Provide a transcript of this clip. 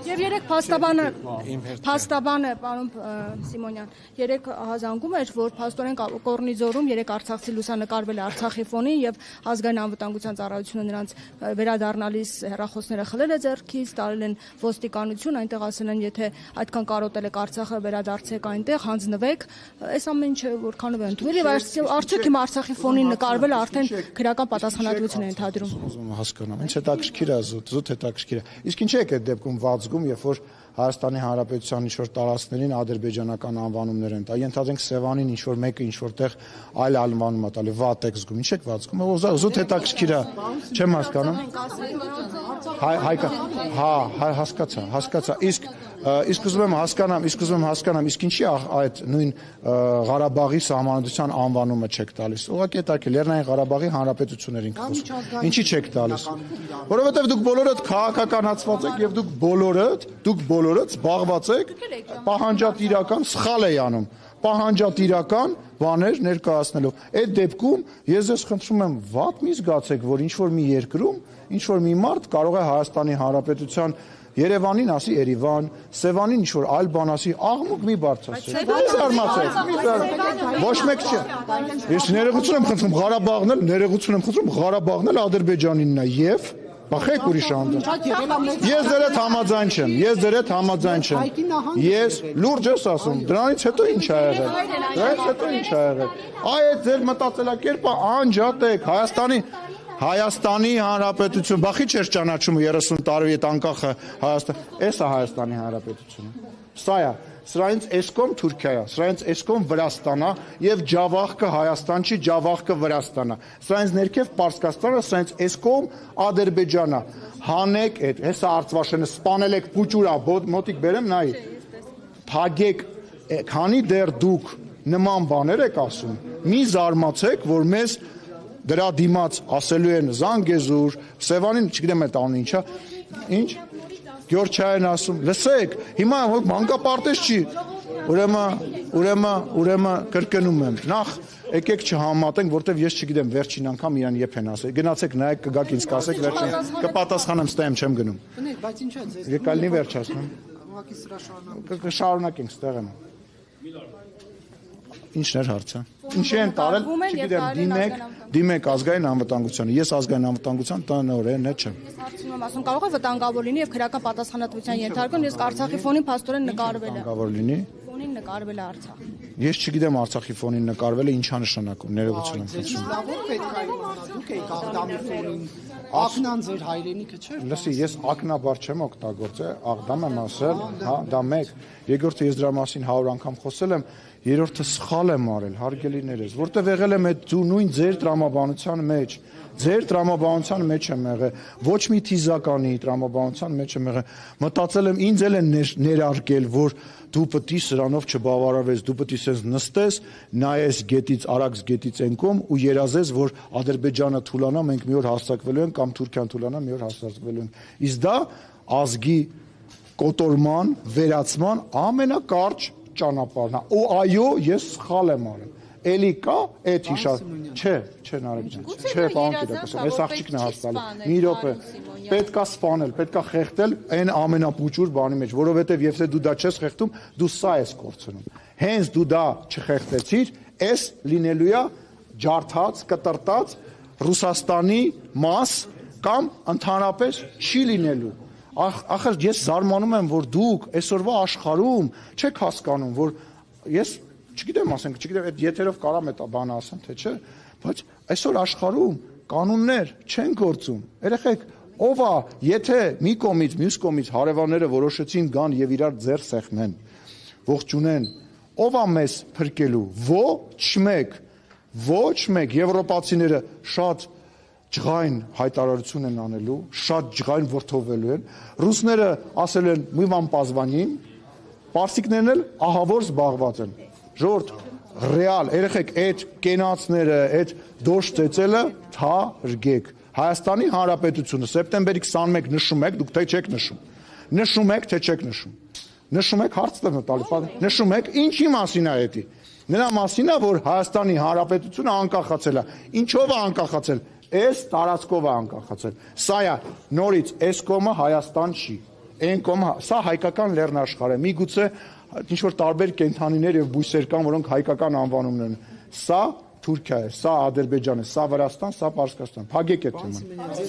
Եվ երեք փաստաբանը, պարոն Սիմոնյան, երեք հազանգում էր, որ փաստորեն Կորնիձորում երեք արցախցի լուսանկարվել է Արցախի ֆոնին եւ ազգային անվտանգության ծառայությունը նրանց վերադառնալիս հեռախոսները խլել է ձեռքից, տարել են ոստիկանություն, այնտեղ ասել են, եթե այդքան կարոտել եք Արցախը, վերադարձեք այնտեղ, հանձնվեք, այս ամեն ինչը որքանով է ընդունել եւ արդյոք հիմա Արցախի ֆոնին նկարվելը արդեն քրեական պատասխանատվություն է ենթադրում։ Հասկանում, ինչ հետաքրքիր է զուտ հետաքրքիր է։ Իսկ ինչ է այդ դեպքում վազգում, երբ որ Հայաստանի Հանրապետության ինչ-որ տարածքներին ադրբեջանական անվանումներ են տա, ենթադրենք Սևանին ինչ-որ մեկը ինչ-որտեղ այլ անվանում է տալի, վատ եք զգում, ինչ եք վազգում, զուտ հետաքրքիր է, չեմ հասկանում։ Հասկացա, իսկ ուզում եմ հասկանամ, իսկ ինչի այդ նույն Ղարաբաղի սահմանադրության անվանումը չեք տալիս։ Ուղղակի հետաքրքիր, Լեռնային Ղարաբաղի հանրապետություններին խոսում։ Ինչի չեք տալիս։ Որովհետև դուք բոլորդ քաղաքականացված եք եւ դուք բոլորդ զբաղված եք պահանջատիրական սխալ է անում, պահանջատիրական բաներ ներկայացնելով։ Այդ դեպքում ես ձեզ խնդրում եմ վատ մի զգացեք, որ ինչ-որ մի երկրում, ինչ-որ մի մարդ կարող է Հայաստանի Հանրապետության Երևանին ասի Երևան, Սևանին ինչ-որ այլ բան ասի, աղմուկ մի բարձրացրեք։ Ոչ մեկ չէ։ Ես ներողություն եմ խնդրում Ղարաբաղն էլ Ադրբեջանինն է եւ բախեք ուրիշ անդր։ Ես դեր հետ համաձայն չեմ։ Ես լուրջ ես ասում, դրանից հետո ինչ ա եղել։ Այդ ձեր մտածելակերպը անջատեք Հայաստանի Հանրապետություն, բախի չէր ճանաչում 30 տարի այդ անկախը Հայաստան, էս է Հայաստանի Հանրապետությունը։ Սա է, սրանից էսկոմ Թուրքիա է, սրանից էսկոմ Վրաստան է եւ Ջավախքը Հայաստան չի, Ջավախքը Վրաստան է։ Սրանից ներքև Պարսկաստանը, սրանից էսկոմ Ադրբեջան է։ Հանեք այդ, հեսա Արցվաշենը սպանել եք փուճուրա, մոտիկ բերեմ նայի։ Թագեք, քանի դեռ դուք նման բաներ եք ասում, մի զարմացեք, որ մեզ դրա դիմաց ասելու են Զանգեզուր, Սևանին, չգիտեմ այդ անունը ինչա, ինչ, Գյորջայան ասում, լսեք, հիմա մանկապարտեզ չի, ուրեմն կրկնում եմ, նախ եկեք չհամատենք, որտեվ ես չգիտեմ վերջին անգամ իրան եփ են ասել, գնացեք նայեք, կգաք ինձ կասեք, վերջին, կպատասխանեմ, ստեմ չեմ գնում։ Բայց ինչ է ձեզ։ Եկալնի վերջացնում։ Ուղղակի սրա շարունակենք։ Կշարունակենք, ստեղ եմ։ Ինչն էր հարցը։ Ինչի են տարել, չգիտեմ, դիմեք ազգային անվտանգությանը։ Ես ազգային անվտանգության տնօրենն չեմ։ Ես հարցնում եմ, ասում կարող է վտանգավոր լինի եւ քրեական պատասխանատվության ենթարկվում, ես Արցախի ֆոնին փաստորեն նկարվել է։ Վտանգավոր լինի։ Ֆոնին նկարվել է Արցախ։ Ես չգիտեմ Արցախի ֆոնին նկարվելը ինչա նշանակում, ներողություն եմ խնդրում։ Լավ պետք է իմանալ, դուք եք Աղդամի ֆոնին։ Ակնան ձեր հայրենիքը չէ։ Լսի, ես ակնաբար չեմ օգտագործել, Աղդամ եմ ասել, հա, դա մեկ։ Երկրորդը ես դրա մասին 100 անգամ խոսել եմ, երրորդը սխալ եմ արել, հարգելիներս, որտեղ եղել եմ այդ նույն ձեր տրամաբանության մեջ։ Ձեր տրամաբանության մեջ եմ եղել, ոչ մի թիզականի տրամաբանության մեջ եմ եղել։ Մտածել եմ, ինձ էլ են ներարկել, որ դու պետք է սրանով չբավարարվես, դու պետք է սենց նստես, նայես գետից, Արաքս գետից ենկոմ ու երազես, որ Ադրբեջանը թուլանա, մենք մի օր հաստատվելու ենք կամ Թուրքիան թուլանա, մի օր հաստատվելու ենք։ Իսկ դա ազգի կոտորման, վերացման ամենակարճ ճանապարհն է։ Ու այո, ես սխալ եմ արել։ Էլի կա այդ հիշած։ Չէ, Նարեկ ջան։ Չէ, պարոն Տիրակոսյան, այս աղջիկն է հասցալի։ Մի րոպե։ Պետքա սպանել, պետքա խեղդել այն ամենապուճուր բանի մեջ, որովհետև եթե դու դա չես խեղդում, դու սա ես կորցնում։ Հենց դու դա չխեղդեցիր, այս լինելու է ջարդած, կտրտած Ռուսաստանի մաս կամ ընդհանրապես չի լինելու։ Ախր ես զարմանում եմ, որ դուք այսօրվա աշխարհում չեք հասկանում, որ ես չգիտեմ, ասենք, չգիտեմ, այդ եթերով կարամ այդ բանը ասեմ, թե չէ, բայց այսօր աշխարհում կանոններ չեն գործում։ Երեխեք, ով է, եթե մի կողմից, մյուս կողմից հարևանները որոշեցին գան եւ իրար ձեռ սեղմեն, ողջունեն, ով է մեզ փրկելու։ Ոչ մեկ եվրոպացիները շատ ջղայն հայտարարություն են անելու, շատ ջղայն որդովելու են։ Ռուսները ասել են «Мы вам позвоним», պարսիկներն էլ ահավոր զբաղված են։ Ժողովուրդ, ռեալ, երեխեք, այդ կենացները, այդ դոշ ծեծելը թարգեք։ Հայաստանի Հանրապետությունը սեպտեմբերի 21 նշում եք, դուք թե չեք նշում։ Նշում եք, թե չեք նշում։ Նշում եք, հարց տվն տալի, նշում եք, ինչի մասին է դա։ Նրա մասին է, որ Հայաստանի Հանրապետությունը անկախացել է։ Ինչով է անկախացել։ Այս տարածքով է անկախացել։ Սա է նորից այս կողմը Հայաստան չի։ Այն կողմ սա հայկական լեռնաշխարհ է։ Միգուցե ինչ որ տարբեր կենդանիներ եւ բույսեր կան, որոնք հայկական անվանումներ են։ Սա Թուրքիա է, սա Ադրբեջան է, սա Վրաստան, սա Պարսկաստան։ Փակեք այդ թեման։